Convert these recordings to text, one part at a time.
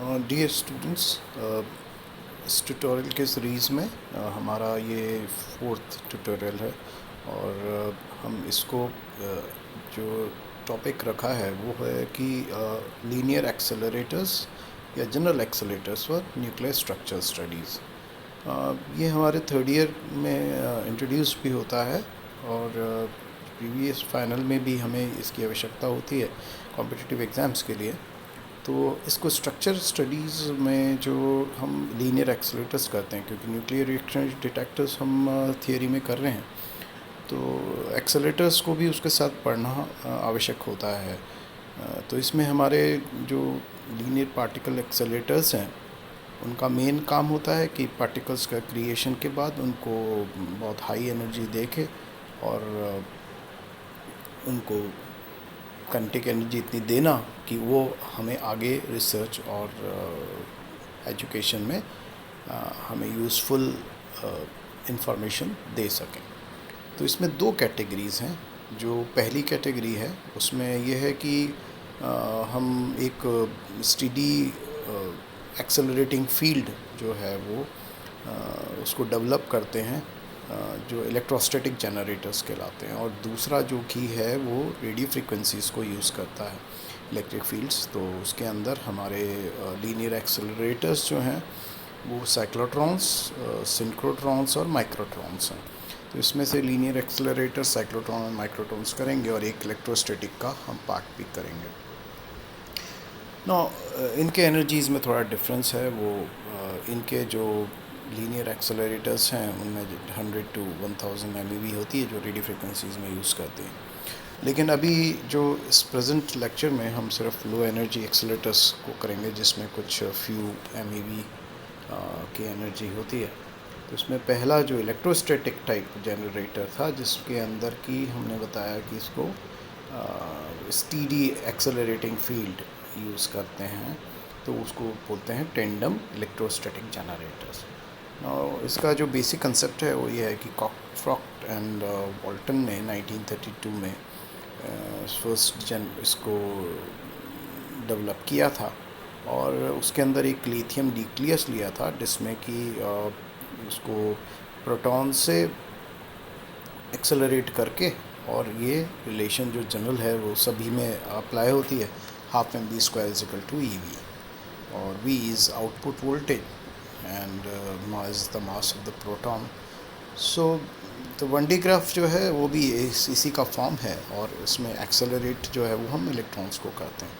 Dear students, इस tutorial के series में हमारा ये फोर्थ ट्यूटोरियल है और हम इसको जो टॉपिक रखा है वो है कि लीनियर एक्सेलरेटर्स या general accelerators for nuclear structure studies. ये हमारे थर्ड ईयर में इंट्रोड्यूस भी होता है और प्रीवियस फाइनल में भी हमें इसकी आवश्यकता होती है कॉम्पिटिटिव एग्ज़ाम्स के लिए। तो इसको स्ट्रक्चर स्टडीज़ में जो हम लीनियर एक्सेलरेटर्स करते हैं, क्योंकि न्यूक्लियर रिएक्शन डिटेक्टर्स हम थियोरी में कर रहे हैं, तो एक्सेलरेटर्स को भी उसके साथ पढ़ना आवश्यक होता है। तो इसमें हमारे जो लीनियर पार्टिकल एक्सेलरेटर्स हैं उनका मेन काम होता है कि पार्टिकल्स का क्रिएशन के बाद उनको बहुत हाई एनर्जी दे के और उनको काइनेटिक एनर्जी इतनी देना कि वो हमें आगे रिसर्च और एजुकेशन में हमें यूज़फुल इंफॉर्मेशन दे सकें। तो इसमें दो कैटेगरीज़ हैं। जो पहली कैटेगरी है उसमें यह है कि हम एक स्टेडी एक्सेलरेटिंग फील्ड जो है वो उसको डेवलप करते हैं, जो इलेक्ट्रोस्टैटिक जनरेटर्स कहलाते हैं, और दूसरा जो कि है वो रेडियो फ्रीक्वेंसीज़ को यूज़ करता है, इलेक्ट्रिक फील्ड्स। तो उसके अंदर हमारे लीनियर एक्सेलरेटर्स जो हैं वो साइक्लोट्रॉन्स, सिंक्रोट्रॉन्स और माइक्रोट्रॉन्स हैं। तो इसमें से लीनियर एक्सेलरेटर साइक्लोट्रॉन और माइक्रोट्रॉन्स करेंगे और एक इलेक्ट्रोस्टैटिक का हम पार्ट भी करेंगे। इनके एनर्जीज़ में थोड़ा डिफरेंस है। वो इनके जो लीनियर एक्सेलरेटर्स हैं उनमें 100 to 1000 MeV होती है जो रेडियो फ्रिक्वेंसीज़ में यूज़ करते हैं। लेकिन अभी जो इस प्रेजेंट लेक्चर में हम सिर्फ लो एनर्जी एक्सेलरेटर्स को करेंगे जिसमें कुछ फ्यू MeV की एनर्जी होती है। तो उसमें पहला जो इलेक्ट्रोस्टैटिक टाइप जनरेटर था जिसके अंदर की हमने बताया कि इसको स्टीडी एक्सेलरेटिंग फील्ड यूज़ करते हैं, तो उसको बोलते हैं टेंडम इलेक्ट्रोस्टैटिक जनरेटर्स। और इसका जो बेसिक कंसेप्ट है वो ये है कि कॉकफ्रॉक्ट एंड वॉल्टन ने 1932 में फर्स्ट इसको डेवलप किया था और उसके अंदर एक लिथियम न्यूक्लियस लिया था जिसमें कि उसको प्रोटॉन से एक्सेलरेट करके, और ये रिलेशन जो जनरल है वो सभी में अप्लाई होती है, ½mv² = eV, और V is output voltage and m is the mass of the proton। सो तो 1D ग्राफ जो है वो भी इसी का फॉर्म है और इसमें एक्सेलरेट जो है वो हम इलेक्ट्रॉन्स को करते हैं।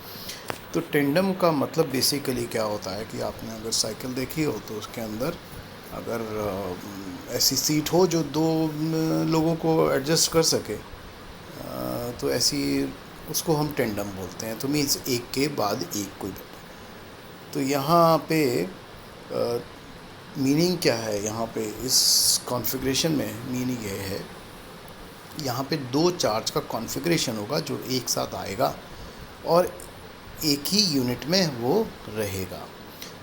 तो टेंडम का मतलब बेसिकली क्या होता है कि आपने अगर साइकिल देखी हो तो उसके अंदर अगर ऐसी सीट हो जो दो लोगों को एडजस्ट कर सके, तो ऐसी उसको हम टेंडम बोलते हैं। तो मीन्स एक के बाद एक कोई बैठे। तो यहाँ पे मीनिंग क्या है, यहाँ पे इस कॉन्फ़िगरेशन में मीनिंग ये है, यहाँ पे दो चार्ज का कॉन्फ़िगरेशन होगा जो एक साथ आएगा और एक ही यूनिट में वो रहेगा।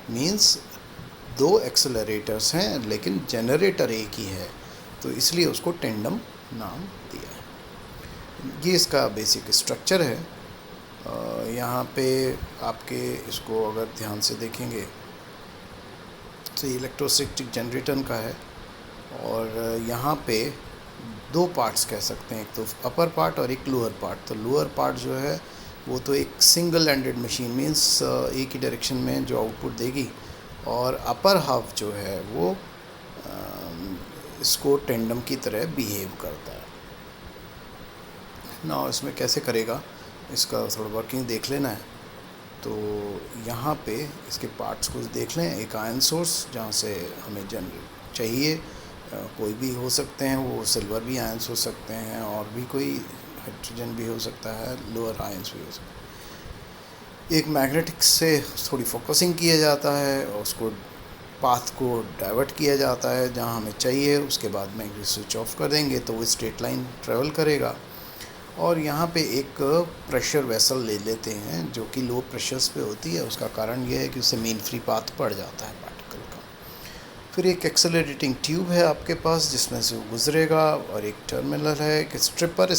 मीन्स दो एक्सेलरेटर्स हैं लेकिन जनरेटर एक ही है, तो इसलिए उसको टेंडम नाम दिया है। ये इसका बेसिक स्ट्रक्चर है। यहाँ पे आपके इसको अगर ध्यान से देखेंगे तो ये इलेक्ट्रोस्टैटिक जनरेटर का है और यहाँ पे दो पार्ट्स कह सकते हैं, एक तो अपर पार्ट और एक लोअर पार्ट। तो लोअर पार्ट जो है वो तो एक सिंगल एंडेड मशीन, मीन्स एक ही डायरेक्शन में जो आउटपुट देगी, और अपर हाफ जो है वो इसको टेंडम की तरह बिहेव करता है ना। इसमें कैसे करेगा इसका थोड़ा वर्किंग देख लेना है। तो यहाँ पे इसके पार्ट्स को देख लें। एक आयन सोर्स जहाँ से हमें चाहिए, कोई भी हो सकते हैं, वो सिल्वर भी आयंस हो सकते हैं और भी कोई हाइड्रोजन भी हो सकता है, लोअर आयंस भी हो सकते हैं। एक मैग्नेटिक से थोड़ी फोकसिंग किया जाता है और उसको पाथ को डाइवर्ट किया जाता है जहाँ हमें चाहिए। उसके बाद मैग्नेटिक स्विच ऑफ कर देंगे तो वो स्ट्रेट लाइन ट्रेवल करेगा। और यहाँ पे एक प्रेशर वेसल ले लेते हैं जो कि लो प्रेशर्स पे होती है। उसका कारण ये है कि उससे मीन फ्री पाथ पड़ जाता है पार्टिकल का। फिर एक एक्सेलरेटिंग ट्यूब है आपके पास जिसमें से वो गुजरेगा, और एक टर्मिनल है कि स्ट्रिपर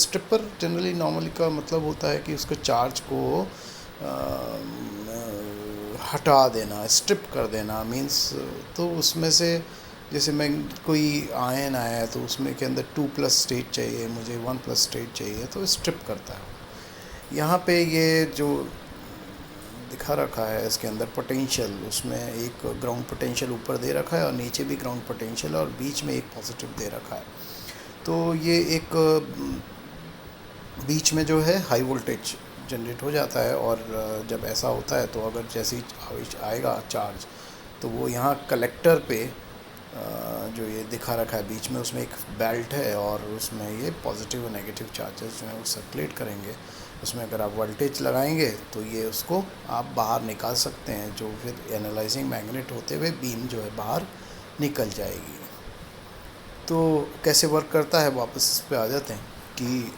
नॉर्मली का मतलब होता है कि उसको चार्ज को हटा देना, स्ट्रिप कर देना मीन्स, तो उसमें से जैसे मैं कोई आयन आया है तो उसमें के अंदर 2+ स्टेट चाहिए, मुझे 1+ स्टेट चाहिए, तो स्ट्रिप करता है। यहाँ पे ये जो दिखा रखा है इसके अंदर पोटेंशियल, उसमें एक ग्राउंड पोटेंशियल ऊपर दे रखा है और नीचे भी ग्राउंड पोटेंशियल और बीच में एक पॉजिटिव दे रखा है। तो ये एक बीच में जो है हाई वोल्टेज जनरेट हो जाता है, और जब ऐसा होता है तो अगर जैसे ही आएगा चार्ज तो वो यहाँ कलेक्टर पे जो ये दिखा रखा है बीच में, उसमें एक बेल्ट है और उसमें ये पॉजिटिव और नेगेटिव चार्जेस जो हैं वो सर्कुलेट करेंगे। उसमें अगर आप वोल्टेज लगाएंगे तो ये उसको आप बाहर निकाल सकते हैं, जो फिर एनालाइजिंग मैग्नेट होते हुए बीम जो है बाहर निकल जाएगी। तो कैसे वर्क करता है, वापस इस पे आ जाते हैं कि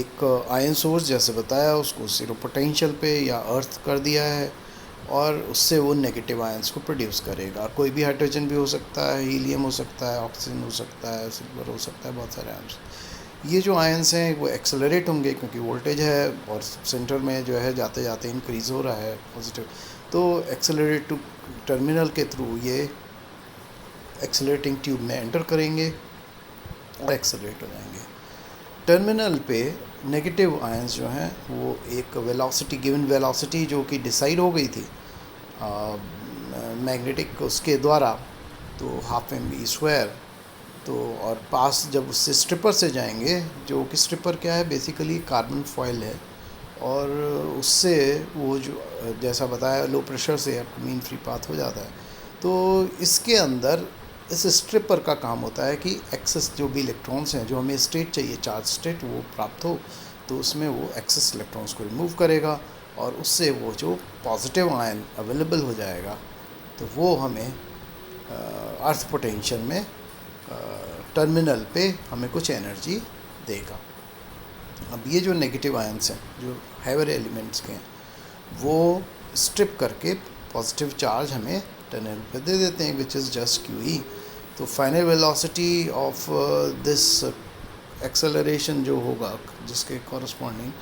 एक आयन सोर्स जैसे बताया उसको 0 पोटेंशियल पे या अर्थ कर दिया है, और उससे वो नेगेटिव आयंस को प्रोड्यूस करेगा। कोई भी हाइड्रोजन भी हो सकता है, हीलियम हो सकता है, ऑक्सीजन हो सकता है, सिल्वर हो सकता है, बहुत सारे आयंस। ये जो आयंस हैं वो एक्सेलरेट होंगे क्योंकि वोल्टेज है और सेंटर में जो है जाते जाते इंक्रीज हो रहा है पॉजिटिव, तो एक्सेलरेट टू टर्मिनल के थ्रू ये एक्सेलरेटिंग ट्यूब में एंटर करेंगे और एक्सेलरेट हो जाएंगे। टर्मिनल पे नेगेटिव आयंस जो हैं वो एक वेलोसिटी, गिवन वेलोसिटी जो कि डिसाइड हो गई थी मैग्नेटिक उसके द्वारा, तो ½ mv², तो और पास जब उससे स्ट्रिपर से जाएंगे, जो कि स्ट्रिपर क्या है, बेसिकली कार्बन फॉयल है, और उससे वो जो जैसा बताया लो प्रेशर से मीन फ्री पाथ हो जाता है। तो इसके अंदर इस स्ट्रिपर का काम होता है कि एक्सेस जो भी इलेक्ट्रॉन्स हैं, जो हमें स्टेट चाहिए चार्ज स्टेट वो प्राप्त हो, तो उसमें वो एक्सेस इलेक्ट्रॉन्स को रिमूव करेगा और उससे वो जो पॉजिटिव आयन अवेलेबल हो जाएगा तो वो हमें अर्थ पोटेंशियल में टर्मिनल पे हमें कुछ एनर्जी देगा। अब ये जो नेगेटिव आयंस हैं जो हैवर एलिमेंट्स के हैं, वो स्ट्रिप करके पॉजिटिव चार्ज हमें टर्मिनल पे दे देते हैं, विच इज़ जस्ट QE। तो final velocity of this acceleration जो होगा, जिसके कॉरस्पॉन्डिंग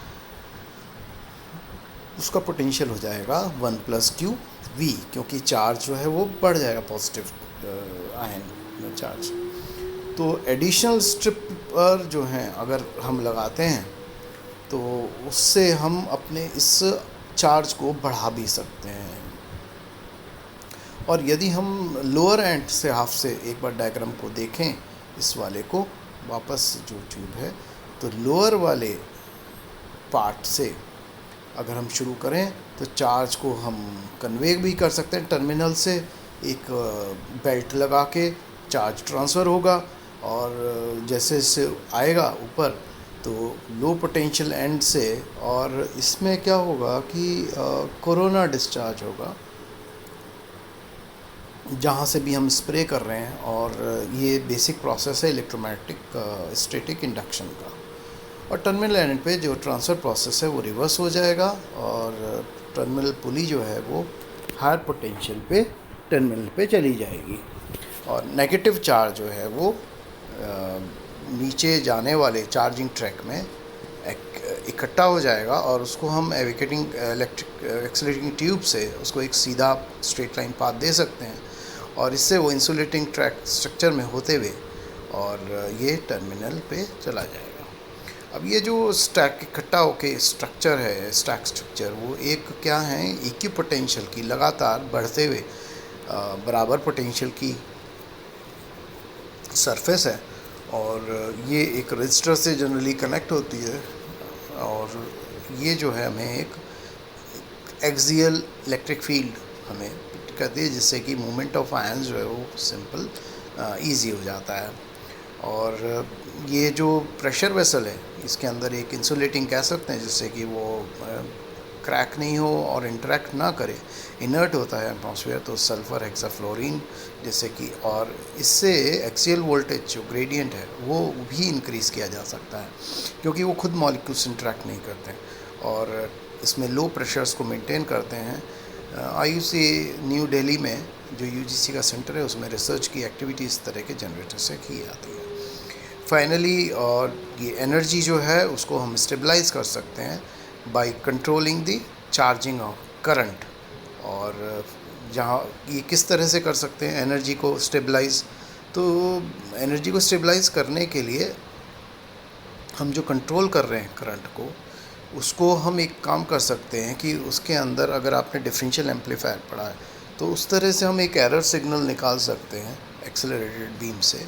उसका पोटेंशियल हो जाएगा 1 + QV, क्योंकि चार्ज जो है वो बढ़ जाएगा, पॉजिटिव आयन चार्ज। तो एडिशनल स्ट्रिपर जो हैं अगर हम लगाते हैं तो उससे हम अपने इस चार्ज को बढ़ा भी सकते हैं। और यदि हम लोअर एंड से हाफ से एक बार डायग्राम को देखें, इस वाले को वापस जो ट्यूब है, तो लोअर वाले पार्ट से अगर हम शुरू करें तो चार्ज को हम कन्वे भी कर सकते हैं। टर्मिनल से एक बेल्ट लगा के चार्ज ट्रांसफ़र होगा, और जैसे जैसे आएगा ऊपर तो लो पोटेंशियल एंड से, और इसमें क्या होगा कि कोरोना डिस्चार्ज होगा जहाँ से भी हम स्प्रे कर रहे हैं, और ये बेसिक प्रोसेस है इलेक्ट्रोमैग्नेटिक स्टैटिक इंडक्शन का। और टर्मिनल एंड पे जो ट्रांसफ़र प्रोसेस है वो रिवर्स हो जाएगा, और टर्मिनल पुली जो है वो हायर पोटेंशियल पे टर्मिनल पे चली जाएगी, और नेगेटिव चार्ज जो है वो नीचे जाने वाले चार्जिंग ट्रैक में इकट्ठा हो जाएगा, और उसको हम एविकेटिंग इलेक्ट्रिक एक्सेलरेटिंग ट्यूब से उसको एक सीधा स्ट्रेट लाइन पाथ दे सकते हैं, और इससे वो इंसुलेटिंग ट्रैक स्ट्रक्चर में होते हुए और ये टर्मिनल पे चला जाएगा। अब ये जो स्टैक इकट्ठा होके स्ट्रक्चर है, स्टैक स्ट्रक्चर, वो एक क्या है, इक्वी पोटेंशियल की लगातार बढ़ते हुए बराबर पोटेंशियल की सरफेस है, और ये एक रजिस्टर से जनरली कनेक्ट होती है, और ये जो है हमें एक एक्सियल इलेक्ट्रिक फील्ड हमें कहती है, जिससे कि मूवमेंट ऑफ आयंस जो है वो सिंपल इजी हो जाता है। और ये जो प्रेशर वेसल है इसके अंदर एक इंसुलेटिंग कह सकते हैं, जिससे कि वो क्रैक नहीं हो और इंटरेक्ट ना करे, इनर्ट होता है एटमॉस्फेयर, तो सल्फ़र हेक्साफ्लोरीन जैसे कि, और इससे एक्सियल वोल्टेज जो ग्रेडियंट है वो भी इंक्रीज़ किया जा सकता है, क्योंकि वो खुद मॉलिक्यूल्स इंटरेक्ट नहीं करते और इसमें लो प्रेशर्स को मेंटेन करते हैं। IUC न्यू दिल्ली में जो UGC का सेंटर है उसमें रिसर्च की एक्टिविटी इस तरह के जनरेटर से की जाती है। फाइनली और ये एनर्जी जो है उसको हम स्टेबलाइज कर सकते हैं by controlling the charging of current और जहाँ ये किस तरह से कर सकते हैं एनर्जी को स्टेबलाइज़। तो एनर्जी को स्टेबलाइज़ करने के लिए हम जो कंट्रोल कर रहे हैं करंट को, उसको हम एक काम कर सकते हैं कि उसके अंदर अगर आपने डिफरेंशियल एम्पलीफायर पढ़ा है तो उस तरह से हम एक एरर सिग्नल निकाल सकते हैं एक्सेलरेटेड बीम से,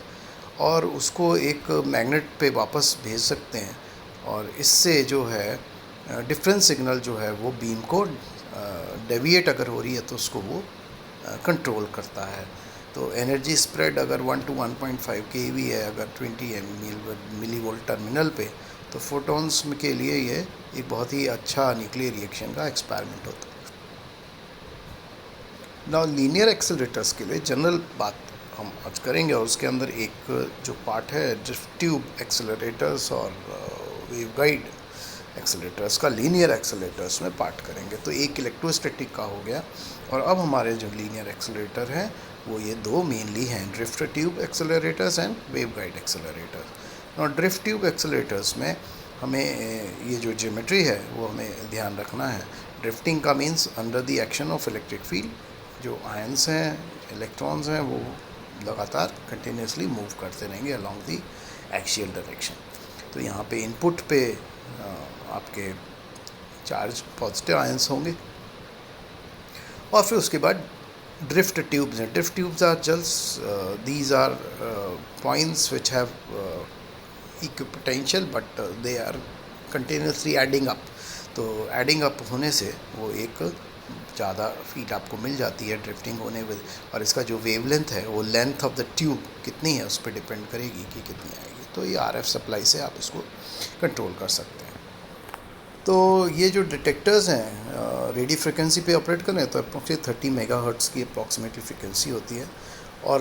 और उसको एक मैग्नेट पे वापस भेज सकते हैं, और इससे जो है डिफरेंस सिग्नल जो है वो बीम को डेविएट अगर हो रही है तो उसको वो कंट्रोल करता है। तो एनर्जी स्प्रेड अगर 1 to 1.5 kV है, अगर 20 मिली वोल्ट टर्मिनल पे, तो फोटॉन्स के लिए ये एक बहुत ही अच्छा न्यूक्लियर रिएक्शन का एक्सपेरिमेंट होता है। ना लीनियर एक्सेलरेटर्स के लिए जनरल बात हम आज करेंगे, और उसके अंदर एक जो पार्ट है ड्रिफ्ट ट्यूब एक्सेलरेटर्स और वेव गाइड एक्सेलरेटर्स का लीनियर एक्सेलरेटर्स में पार्ट करेंगे। तो एक इलेक्ट्रोस्टैटिक का हो गया, और अब हमारे जो लीनियर एक्सेलरेटर हैं वो ये दो मेनली हैं, drift tube accelerators and wave guide accelerators. और ड्रिफ्ट ट्यूब एक्सेलरेटर्स में हमें ये जो ज्योमेट्री है वो हमें ध्यान रखना है। ड्रिफ्टिंग का means under the action of electric field, जो आयंस हैं, इलेक्ट्रॉन्स हैं, वो लगातार कंटिन्यूसली मूव करते रहेंगे अलोंग दी एक्सियल डायरेक्शन। तो यहाँ पे इनपुट पे आपके चार्ज पॉजिटिव आयंस होंगे, और फिर उसके बाद ड्रिफ्ट ट्यूब्स हैं। Drift tubes are just these are points which have equipotential but they are continuously adding up. तो एडिंग अप होने से वो एक ज़्यादा फीट आपको मिल जाती है ड्रिफ्टिंग होने में, और इसका जो वेवलेंथ है वो लेंथ ऑफ द ट्यूब कितनी है उस पर डिपेंड करेगी कि कितनी आएगी। तो ये आरएफ सप्लाई से आप इसको कंट्रोल कर सकते हैं। तो ये जो डिटेक्टर्स हैं रेडियो फ्रिक्वेंसी पे ऑपरेट करें तो अप्रोक्सीमेट 30 मेगाहर्ट्ज़ की अप्रॉक्सीमेटली फ्रिक्वेंसी होती है, और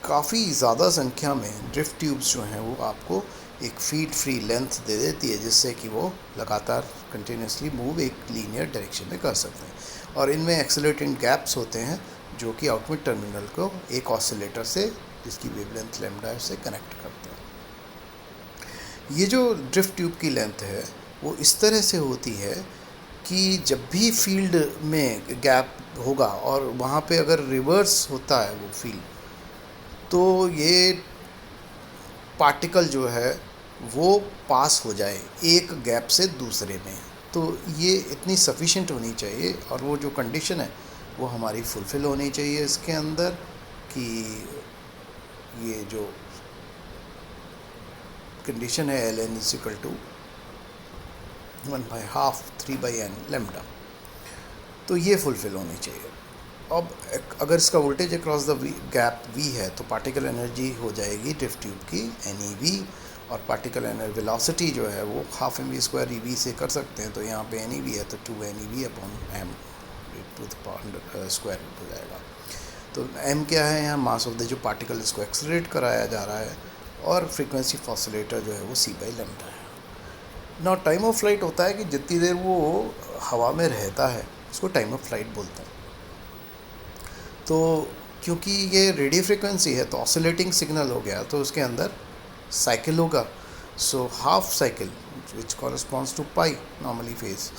काफ़ी ज़्यादा संख्या में ड्रिफ्ट ट्यूब्स जो हैं वो आपको एक फीड फ्री लेंथ दे देती है, जिससे कि वो लगातार कंटिन्यूसली मूव एक लीनियर डायरेक्शन में कर सकते हैं। और इनमें एक्सेलरेटिंग गैप्स होते हैं जो कि आउटपुट टर्मिनल को एक ऑसिलेटर से, जिसकी वेवलेंथ लैम्डा, से कनेक्ट करते हैं। ये जो ड्रिफ्ट ट्यूब की लेंथ है वो इस तरह से होती है कि जब भी फील्ड में गैप होगा और वहाँ पे अगर रिवर्स होता है वो फील्ड, तो ये पार्टिकल जो है वो पास हो जाए एक गैप से दूसरे में। तो ये इतनी सफिशिएंट होनी चाहिए, और वो जो कंडीशन है वो हमारी फुलफ़िल होनी चाहिए इसके अंदर, कि ये जो कंडीशन है ln = 1/2 3/n लैम्डा, तो ये फुलफ़िल होनी चाहिए। अब अगर इसका voltage across the gap v है तो पार्टिकल एनर्जी हो जाएगी ड्रिफ्ट ट्यूब की NeV, और पार्टिकल एनर्जी वेलोसिटी जो है वो 12 mv² ev से कर सकते हैं। तो यहाँ पे NeV है तो 2 NeV/m² हो जाएगा। तो m क्या है यहाँ? मास ऑफ द जो पार्टिकल इसको एक्सेलरेट कराया जा रहा है, और फ्रीक्वेंसी ऑफ ऑसिलेटर जो है वो c/λ है। ना टाइम ऑफ फ्लाइट होता है कि जितनी देर वो हवा में रहता है उसको टाइम ऑफ फ्लाइट बोलते हैं। तो क्योंकि ये रेडियो फ्रिक्वेंसी है तो ऑसिलेटिंग सिग्नल हो गया, तो उसके अंदर साइकिल होगा। So half cycle which corresponds to pi normally phase,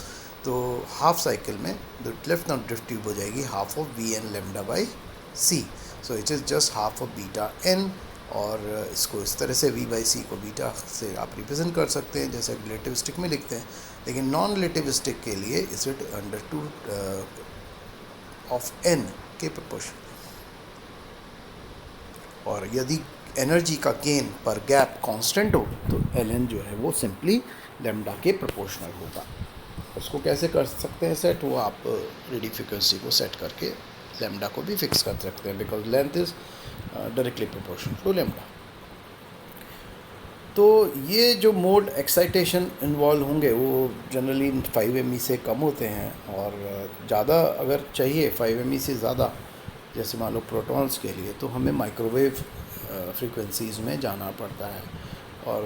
तो हाफ साइकिल में the left not drift tube हो जाएगी half of Vn λ/c। So it is just half of beta n, और इसको इस तरह से V/c को बीटा से आप रिप्रेजेंट कर सकते हैं जैसे रिलेटिविस्टिक में लिखते हैं, लेकिन नॉन रिलेटिविस्टिक के लिए इज इट √2 ऑफ n के प्रोपोर्शन। और यदि एनर्जी का गेन पर गैप कांस्टेंट हो तो ln जो है वो सिंपली लैम्डा के प्रोपोर्शनल होगा। उसको कैसे कर सकते हैं सेट? वो आप रेडियो फ्रिक्वेंसी को सेट करके लैम्डा को भी फिक्स कर सकते हैं, because length is directly proportional to lambda. तो ये जो मोड एक्साइटेशन इन्वॉल्व होंगे वो जनरली 5 ME से कम होते हैं, और ज़्यादा अगर चाहिए 5 ME से ज़्यादा, जैसे मान लो प्रोटॉन्स के लिए, तो हमें माइक्रोवेव फ्रीक्वेंसीज़ में जाना पड़ता है। और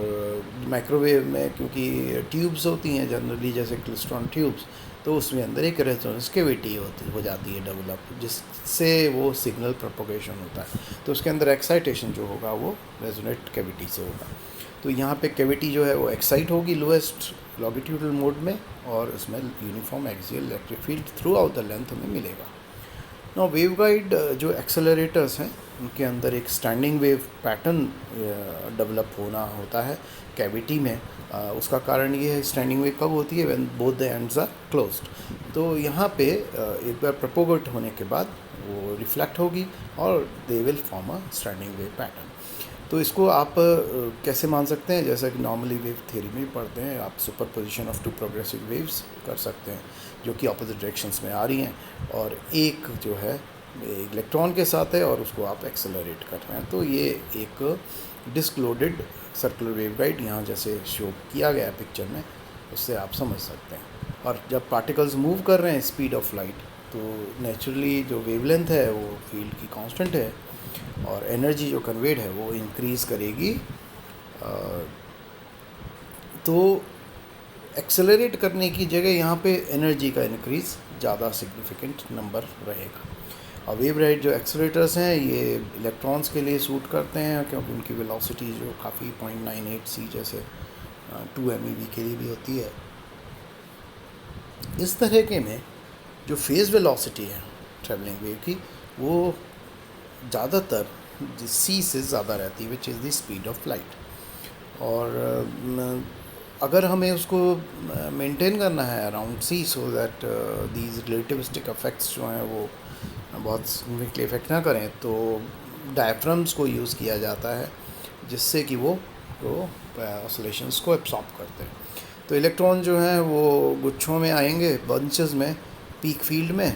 माइक्रोवेव में क्योंकि ट्यूब्स होती हैं जनरली जैसे क्लिस्ट्रॉन ट्यूब्स, तो उसमें अंदर एक रेजोनेंस कैविटी हो जाती है डेवलप, जिससे वो सिग्नल प्रोपोगेशन होता है। तो उसके अंदर एक्साइटेशन जो होगा वो रेजोनेट कैविटी से होगा। तो यहाँ पे कैविटी जो है वो एक्साइट होगी लोएस्ट लॉन्गिट्यूडल मोड में, और इसमें uniform axial electric field through out the length हमें मिलेगा। नाउ वेवगाइड जो एक्सेलरेटर्स हैं उनके अंदर एक स्टैंडिंग वेव पैटर्न डेवलप होना होता है कैविटी में। उसका कारण ये है, स्टैंडिंग वेव कब होती है, when both the ends are closed. तो यहाँ पे एक बार प्रोपोगेट होने के बाद वो रिफ्लेक्ट होगी और they will form a standing wave pattern. तो इसको आप कैसे मान सकते हैं, जैसा कि नॉर्मली वेव थ्योरी में पढ़ते हैं, आप superposition of two progressive waves कर सकते हैं जो कि अपोजिट डायरेक्शंस में आ रही हैं, और एक जो है इलेक्ट्रॉन के साथ है और उसको आप एक्सेलरेट कर रहे हैं। तो ये एक डिस्क लोडेड सर्कुलर वेवगाइड यहाँ जैसे शो किया गया है पिक्चर में, उससे आप समझ सकते हैं। और जब पार्टिकल्स मूव कर रहे हैं स्पीड ऑफ लाइट, तो नेचुरली जो वेवलेंथ है वो फील्ड की कांस्टेंट है, और एनर्जी जो कन्वेड है वो इंक्रीज़ करेगी। तो एक्सेलरेट करने की जगह यहाँ पे एनर्जी का इंक्रीज़ ज़्यादा सिग्निफिकेंट नंबर रहेगा। और वेव गाइड जो एक्सेलरेटर्स हैं ये इलेक्ट्रॉन्स के लिए सूट करते हैं, क्योंकि उनकी वेलोसिटी जो काफ़ी 0.98 c जैसे 2 MeV के लिए भी होती है। इस तरह के में जो फेज़ वेलोसिटी है ट्रैवलिंग वेव की, वो ज़्यादातर c से ज़्यादा रहती है, which is the speed of light. और अगर हमें उसको मेंटेन करना है around c, so that these relativistic effects जो हैं वो बहुत सिग्निफिकेंटली इफेक्ट ना करें, तो डायफ्राम्स को यूज़ किया जाता है, जिससे कि वो ऑसिलेशंस को एब्सॉर्ब करते हैं। तो इलेक्ट्रॉन जो हैं वो गुच्छों में आएंगे, बंचेस में, पीक फील्ड में,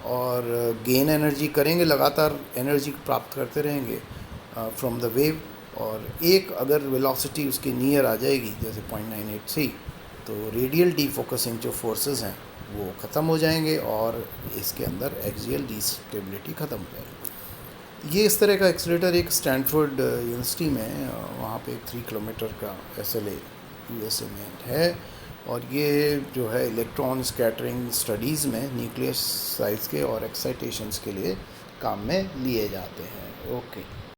और गेन एनर्जी करेंगे, लगातार एनर्जी प्राप्त करते रहेंगे फ्रॉम द वेव। और एक अगर वेलोसिटी उसके नियर आ जाएगी जैसे 0.98 c, तो रेडियल डीफोकसिंग जो फोर्सेस हैं वो ख़त्म हो जाएंगे और इसके अंदर एक्सियल डिस्टेबिलिटी ख़त्म हो जाएगी। ये इस तरह का एक्सीलरेटर एक स्टैनफोर्ड यूनिवर्सिटी में वहाँ पे 3 किलोमीटर का SLA USA में है, और ये जो है इलेक्ट्रॉन स्कैटरिंग स्टडीज़ में न्यूक्लियस साइज़ के और एक्साइटेशंस के लिए काम में लिए जाते हैं। ओके।